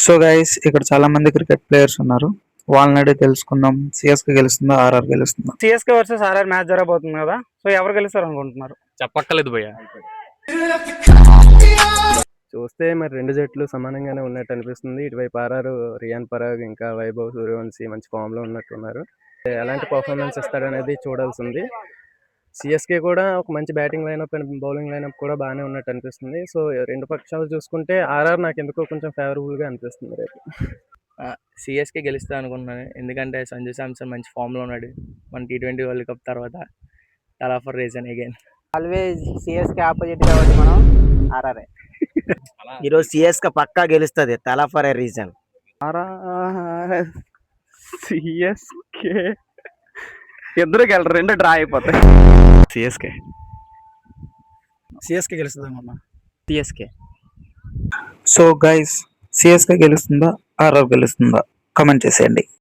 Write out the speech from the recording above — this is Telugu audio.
సో గైస్ ఇక్కడ చాలా మంది క్రికెట్ ప్లేయర్స్ ఉన్నారు. వాళ్ళని అడిగి తెలుసుకుందాం. సిఎస్కే గెలుస్తుందా, ఆర్ఆర్ గెలుస్తుందా? సిఎస్కే వర్సెస్ ఆర్ఆర్ మ్యాచ్ జరగబోతుంది కదా, సో ఎవరు గెలుస్తారు అనుకుంటున్నారు? చెప్పక్కర్లేదు భయ్య. చూస్తే మరి రెండు జట్లు సమానంగానే ఉన్నట్టు అనిపిస్తుంది. ఇటువైపు ఆర్ఆర్ రియాన్ పరాగ్ ఇంకా వైభవ్ సూర్యవంశీ మంచి ఫామ్ లో ఉన్నట్టున్నారు. ఎలాంటి పర్ఫార్మెన్స్ ఇస్తాడనేది చూడాల్సింది. సిఎస్కే కూడా ఒక మంచి batting lineup and bowling lineup కూడా బాగానే ఉన్నట్టు అనిపిస్తుంది. సో రెండు పక్షాలు చూసుకుంటే ఆర్ఆర్ నాకు ఎందుకో కొంచెం ఫేవరబుల్ గా అనిపిస్తుంది రేపు. సిఎస్కే గెలుస్తా అనుకుంటున్నాను, ఎందుకంటే సంజు శాంసన్ మంచి ఫామ్ లో ఉన్నాడు. మన T20 వరల్డ్ కప్ తర్వాత చాలా for reason again always CSK opposite కాబట్టి మనం ఆర్ఆర్. ఈరోజు సిఎస్కే పక్కా గెలుస్తుంది, తలా ఫర్ ఏ రీజన్. సిఎస్కే ఇద్దరు గెలరు, రెండు డ్రా అయిపోతాయి. సిఎస్కే సిఎస్కే గెలుస్తుందా? సిఎస్కే. సో గైస్ సిఎస్కే గెలుస్తుందా, ఆర్ఆర్ గెలుస్తుందా? కామెంట్ చేసేయండి.